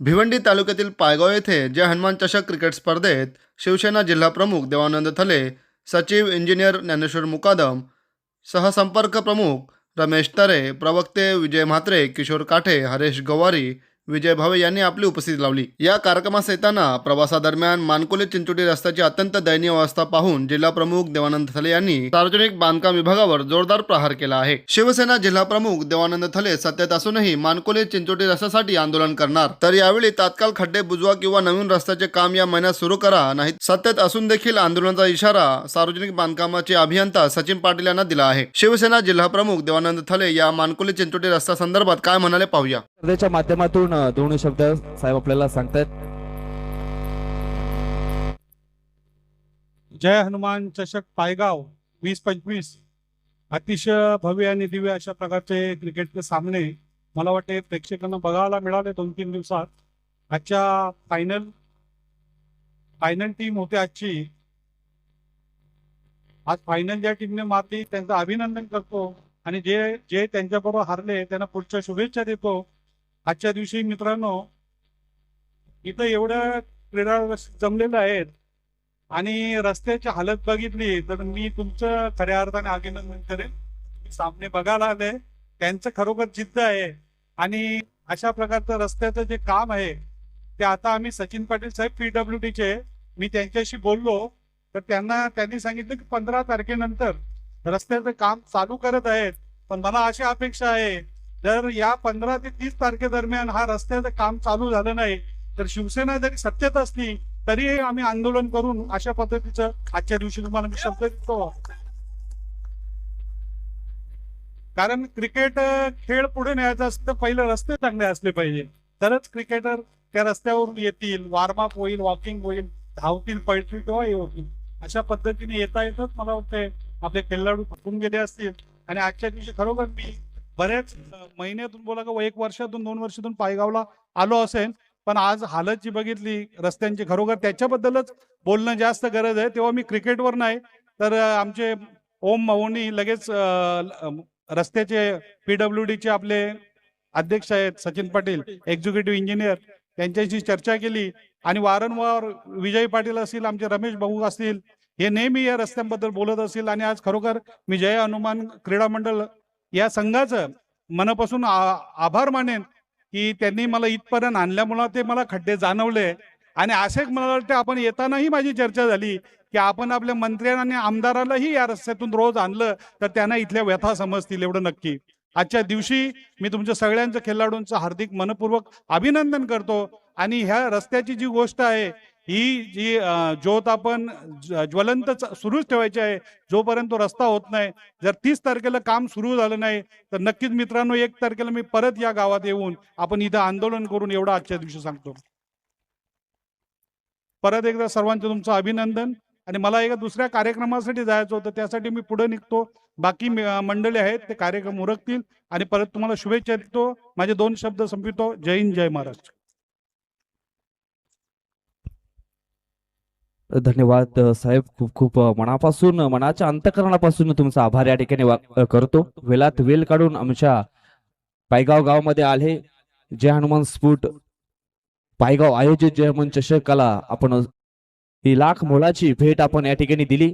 भिवंडी तालुक्यातील पायगाव येथे जय हनुमान चषक क्रिकेट स्पर्धेत शिवसेना जिल्हा प्रमुख देवानंद थले, सचिव इंजिनियर ज्ञानेश्वर मुकादम, सहसंपर्क प्रमुख रमेश तरे, प्रवक्ते विजय म्हात्रे, किशोर काठे, हरेश गवारी, विजय भावे यांनी आपली उपस्थिती लावली। या कार्यक्रमास येताना प्रवासादरम्यान मानकोली चिंचोटी रस्त्याची अत्यंत दयनीय अवस्था पाहून जिल्हा प्रमुख देवानंद थले यांनी सार्वजनिक बांधकाम विभागावर जोरदार प्रहार केला आहे। शिवसेना जिल्हा प्रमुख देवानंद थले सत्तेत असूनही मानकोली चिंचोटी रस्त्यासाठी आंदोलन करणार, तर यावेळी तात्काळ खड्डे बुजवा किंवा नवीन रस्त्याचे काम या महिन्यात सुरू करा, नाही सत्तेत असून देखील आंदोलनाचा इशारा सार्वजनिक बांधकामाचे अभियंता सचिन पाटील यांना दिला आहे। शिवसेना जिल्हा प्रमुख देवानंद थले या मानकोली चिंचोटी रस्ता संदर्भात काय म्हणाले पाहूया। स्पर्धेच्या माध्यमातून दोन शब्द साहेब आपल्याला सांगतात। जय हनुमान चषक पायगाव 2025 अतिशय भव्य आणि दिव्य अशा प्रकारचे क्रिकेटचे सामने मला वाटते प्रेक्षकांना बघायला मिळाले 2-3 दिवसात। आजच्या फायनल टीम होते आजची। आज फायनल ज्या टीमने मारली त्यांचं अभिनंदन करतो आणि जे त्यांच्याबरोबर हारले त्यांना पुढच्या शुभेच्छा देतो। आजच्या दिवशी मित्रांनो इथं एवढ्या क्रीडा जमलेलं आहेत आणि रस्त्याची हालत बघितली तर मी तुमचं खऱ्या अर्थाने अभिनंदन करेन। तुम्ही सामने बघायला आले, त्यांचं खरोखर जिद्द आहे आणि अशा प्रकारचं रस्त्याचं जे काम आहे ते आता आम्ही सचिन पाटील साहेब PWDचे मी त्यांच्याशी बोललो तर त्यांनी सांगितलं की 15 तारखेनंतर रस्त्याचं काम चालू करत आहेत। पण मला अशी अपेक्षा आहे जर या 15 ते 30 तारखेदरम्यान हा रस्त्याचं काम चालू झालं नाही तर शिवसेना जरी सत्तेत असली तरी आम्ही आंदोलन करून अशा पद्धतीचं आजच्या दिवशी तुम्हाला मी शब्द देतो। कारण क्रिकेट खेळ पुढे न्यायचा असेल तर पहिले रस्ते चांगले असले पाहिजे, तरच क्रिकेटर त्या रस्त्यावरून येतील, वॉर्मअप होईल, वॉकिंग होईल, धावतील, पळतील किंवा हे होतील। अशा पद्धतीने येता येतच मला वाटते आपले खेळाडू थकून गेले असतील आणि आजच्या दिवशी खरोखर मी बरेच महिन्यातून बोला का 1 वर्षातून 2 वर्षातून पायगावला आलो असेल, पण आज हालत जी बघितली रस्त्यांची खरोखर त्याच्याबद्दलच बोलणं जास्त गरज आहे। तेव्हा मी क्रिकेटवर नाही तर आमचे ओम महोनी लगेच रस्त्याचे PWDचे आपले अध्यक्ष आहेत सचिन पाटील, एक्झिक्युटिव्ह इंजिनियर, त्यांच्याशी चर्चा केली आणि वारंवार विजय पाटील असतील, आमचे रमेश भाऊ असतील, हे नेहमी या रस्त्यांबद्दल बोलत असतील आणि आज खरोखर मी जय हनुमान क्रीडा मंडळ या संघाचं मनापासून आभार मानेन की त्यांनी मला इथपर्यंत आणल्यामुळे ते मला खड्डे जाणवले आणि असे मला वाटते आपण येतानाही माझी चर्चा झाली की आपण आपल्या मंत्र्यांना आणि आमदारालाही या रस्त्यातून रोज आणलं तर त्यांना इथल्या व्यथा समजतील, एवढं नक्की। आजच्या दिवशी मी तुमच्या सगळ्यांचं खेळाडूंचं हार्दिक मनपूर्वक अभिनंदन करतो आणि ह्या रस्त्याची जी गोष्ट आहे ही जी ज्योत आपण ज्वलंत सुरूच ठेवायची आहे जोपर्यंत तो रस्ता होत नाही। जर 30 तारखेला काम सुरू झालं नाही तर नक्कीच मित्रांनो 1 तारखेला मी परत या गावात येऊन आपण इथं आंदोलन करून एवढं आजच्या दिवशी सांगतो। परत एकदा सर्वांचं तुमचं अभिनंदन आणि मला एका दुसऱ्या कार्यक्रमासाठी जायचं होतं, त्यासाठी मी पुढे निघतो। बाकी मंडळी आहेत ते कार्यक्रम उरकतील आणि परत तुम्हाला शुभेच्छा देतो। माझे 2 शब्द संपवितो। जय हिंद, जय महाराष्ट्र। धन्यवाद साहेब, खूप खूप मनापासून, मनाच्या अंतःकरणापासून तुमचा आभार या ठिकाणी करतो। वेळात वेळ काढून आमच्या पायगाव गावामध्ये आले जय हनुमान स्फूट पायगाव आयोजित जय हनुमान चषकाला आपण ही लाख मोलाची भेट आपण या ठिकाणी दिली।